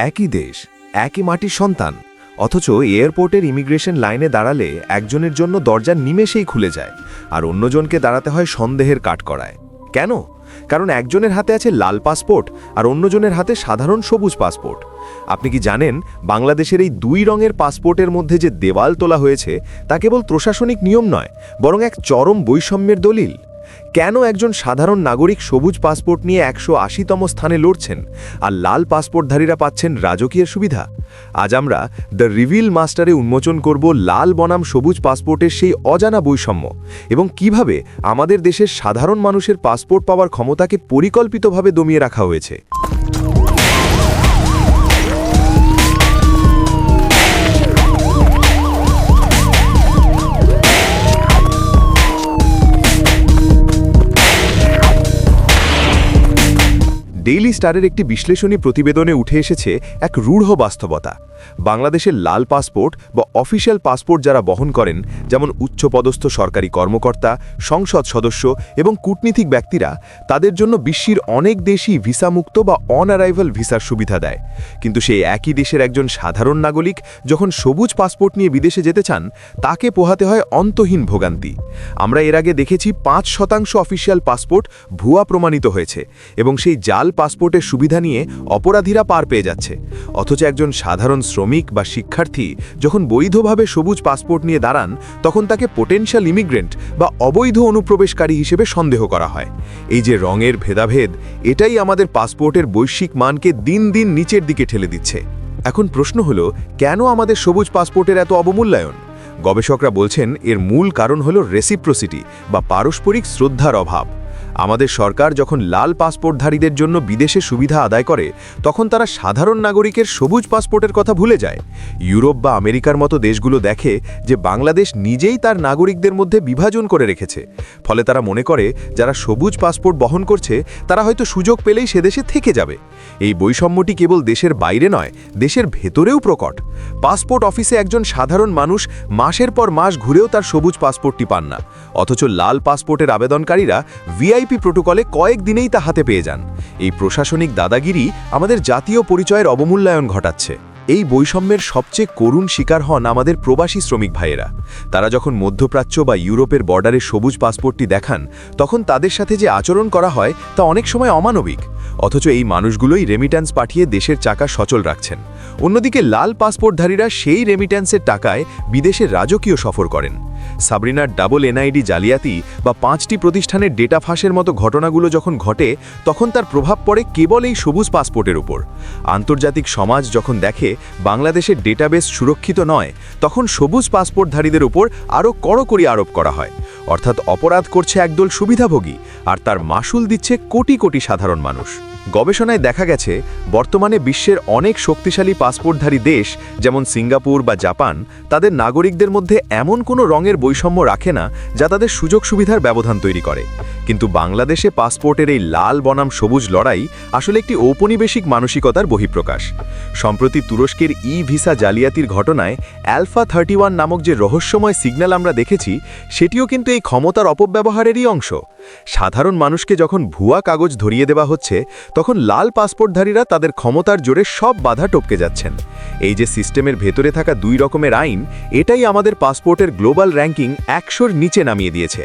একই দেশ, একই মাটির সন্তান, অথচ এয়ারপোর্টের ইমিগ্রেশন লাইনে দাঁড়ালে একজনের জন্য দরজা নিমেষেই খুলে যায় আর অন্যজনকে দাঁড়াতে হয় সন্দেহের কাঠগড়ায়। কেন? কারণ একজনের হাতে আছে লাল পাসপোর্ট আর অন্যজনের হাতে সাধারণ সবুজ পাসপোর্ট। আপনি কি জানেন বাংলাদেশের এই দুই রঙের পাসপোর্টের মধ্যে যে দেওয়াল তোলা হয়েছে তা কেবল প্রশাসনিক নিয়ম নয়, বরং এক চরম বৈষম্যের দলিল। কেন একজন সাধারণ নাগরিক সবুজ পাসপোর্ট নিয়ে ১৮০তম স্থানে লড়ছেন আর লাল পাসপোর্টধারীরা পাচ্ছেন রাজকীয় সুবিধা? আজ আমরা দ্য রিভিল মাস্টারে উন্মোচন করব লাল বনাম সবুজ পাসপোর্টের সেই অজানা বৈষম্য এবং কিভাবে আমাদের দেশের সাধারণ মানুষের পাসপোর্ট পাওয়ার ক্ষমতাকে পরিকল্পিতভাবে দমিয়ে রাখা হয়েছে। ডেইলি স্টারের একটি বিশ্লেষণী প্রতিবেদনে উঠে এসেছে এক রূঢ় বাস্তবতা। বাংলাদেশের লাল পাসপোর্ট বা অফিসিয়াল পাসপোর্ট যারা বহন করেন, যেমন উচ্চপদস্থ সরকারি কর্মকর্তা, সংসদ সদস্য এবং কূটনীতিক ব্যক্তিরা, তাদের জন্য বিশ্বের অনেক দেশই ভিসামুক্ত বা অন অ্যারাইভাল ভিসার সুবিধা দেয়। কিন্তু সেই একই দেশের একজন সাধারণ নাগরিক যখন সবুজ পাসপোর্ট নিয়ে বিদেশে যেতে চান, তাকে পোহাতে হয় অন্তহীন ভোগান্তি। আমরা এর আগে দেখেছি ৫% অফিসিয়াল পাসপোর্ট ভুয়া প্রমাণিত হয়েছে এবং সেই জাল পাসপোর্টের সুবিধা নিয়ে অপরাধীরা পার পেয়ে যাচ্ছে। অথচ একজন সাধারণ শ্রমিক বা শিক্ষার্থী যখন বৈধভাবে সবুজ পাসপোর্ট নিয়ে দাঁড়ান, তখন তাকে পোটেনশিয়াল ইমিগ্রেন্ট বা অবৈধ অনুপ্রবেশকারী হিসেবে সন্দেহ করা হয়। এই যে রঙের ভেদাভেদ, এটাই আমাদের পাসপোর্টের বৈশ্বিক মানকে দিন দিন নিচের দিকে ঠেলে দিচ্ছে। এখন প্রশ্ন হলো, কেন আমাদের সবুজ পাসপোর্টের এত অবমূল্যায়ন? গবেষকরা বলছেন এর মূল কারণ হলো রেসিপ্রোসিটি বা পারস্পরিক শ্রদ্ধার অভাব। আমাদের সরকার যখন লাল পাসপোর্টধারীদের জন্য বিদেশে সুবিধা আদায় করে, তখন তারা সাধারণ নাগরিকের সবুজ পাসপোর্টের কথা ভুলে যায়। ইউরোপ বা আমেরিকার মতো দেশগুলো দেখে যে বাংলাদেশ নিজেই তার নাগরিকদের মধ্যে বিভাজন করে রেখেছে। ফলে তারা মনে করে যারা সবুজ পাসপোর্ট বহন করছে তারা হয়তো সুযোগ পেলেই সে দেশে থেকে যাবে। এই বৈষম্যটি কেবল দেশের বাইরে নয়, দেশের ভেতরেও প্রকট। পাসপোর্ট অফিসে একজন সাধারণ মানুষ মাসের পর মাস ঘুরেও তার সবুজ পাসপোর্টটি পান না, অথচ লাল পাসপোর্টের আবেদনকারীরা ভিআইপি প্রোটোকলে কয়েক দিনেই তা হাতে পেয়ে যান। এই প্রশাসনিক দাদাগিরি আমাদের জাতীয় পরিচয়ের অবমূল্যায়ন ঘটাচ্ছে। এই বৈষম্যের সবচেয়ে করুণ শিকার হন আমাদের প্রবাসী শ্রমিক ভাইয়েরা। তারা যখন মধ্যপ্রাচ্য বা ইউরোপের বর্ডারে সবুজ পাসপোর্টটি দেখান, তখন তাদের সাথে যে আচরণ করা হয় তা অনেক সময় অমানবিক। অথচ এই মানুষগুলোই রেমিট্যান্স পাঠিয়ে দেশের চাকা সচল রাখছেন। অন্যদিকে লাল পাসপোর্টধারীরা সেই রেমিট্যান্সের টাকায় বিদেশে রাজকীয় সফর করেন। সাবরিনার ডাবল এনআইডি জালিয়াতি বা 5টি প্রতিষ্ঠানের ডেটা ফাঁসের মতো ঘটনাগুলো যখন ঘটে, তখন তার প্রভাব পড়ে কেবল এই সবুজ পাসপোর্টের উপর। আন্তর্জাতিক সমাজ যখন দেখে বাংলাদেশের ডেটাবেস সুরক্ষিত নয়, তখন সবুজ পাসপোর্টধারীদের উপর আরও কড়াকড়ি আরোপ করা হয়। অর্থাৎ অপরাধ করছে একদল সুবিধাভোগী আর তার মাসুল দিচ্ছে কোটি কোটি সাধারণ মানুষ। গবেষণায় দেখা গেছে বর্তমানে বিশ্বের অনেক শক্তিশালী পাসপোর্টধারী দেশ, যেমন সিঙ্গাপুর বা জাপান, তাদের নাগরিকদের মধ্যে এমন কোনো রঙের বৈষম্য রাখে না যা তাদের সুযোগ সুবিধার ব্যবধান তৈরি করে। কিন্তু বাংলাদেশে পাসপোর্টের এই লাল বনাম সবুজ লড়াই আসলে একটি ঔপনিবেশিক মানসিকতার বহিঃপ্রকাশ। সম্প্রতি তুরস্কের ভিসা জালিয়াতির ঘটনায় অ্যালফা 31 নামক যে রহস্যময় সিগন্যাল আমরা দেখেছি, সেটিও কিন্তু এই ক্ষমতার অপব্যবহারেরই অংশ। সাধারণ মানুষকে যখন ভুয়া কাগজ ধরিয়ে দেওয়া হচ্ছে, তখন লাল পাসপোর্টধারীরা তাদের ক্ষমতার জোরে সব বাধা টপকে যাচ্ছেন। এই যে সিস্টেমের ভেতরে থাকা দুই রকমের আইন, এটাই আমাদের পাসপোর্টের গ্লোবাল র্যাঙ্কিং 100-র নিচে নামিয়ে দিয়েছে।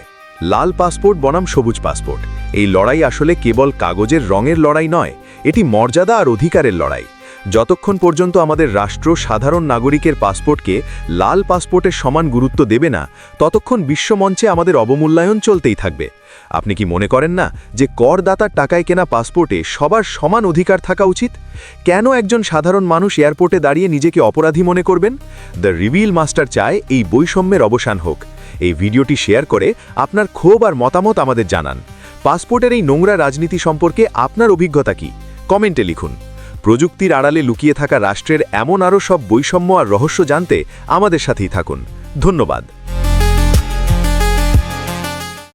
লাল পাসপোর্ট বনাম সবুজ পাসপোর্ট, এই লড়াই আসলে কেবল কাগজের রঙের লড়াই নয়, এটি মর্যাদা আর অধিকারের লড়াই। যতক্ষণ পর্যন্ত আমাদের রাষ্ট্র সাধারণ নাগরিকের পাসপোর্টকে লাল পাসপোর্টের সমান গুরুত্ব দেবে না, ততক্ষণ বিশ্বমঞ্চে আমাদের অবমূল্যায়ন চলতেই থাকবে। আপনি কি মনে করেন না যে করদাতার টাকায় কেনা পাসপোর্টে সবার সমান অধিকার থাকা উচিত? কেন একজন সাধারণ মানুষ এয়ারপোর্টে দাঁড়িয়ে নিজেকে অপরাধী মনে করবেন? দ্য রিভিল মাস্টার চায় এই বৈষম্যের অবসান হোক। এই ভিডিওটি শেয়ার করে আপনার ক্ষোভ আর মতামত আমাদের জানান। পাসপোর্টের এই নোংরা রাজনীতি সম্পর্কে আপনার অভিজ্ঞতা কি? কমেন্টে লিখুন। প্রযুক্তির আড়ালে লুকিয়ে থাকা রাষ্ট্রের এমন আরও সব বৈষম্য আর রহস্য জানতে আমাদের সাথেই থাকুন। ধন্যবাদ।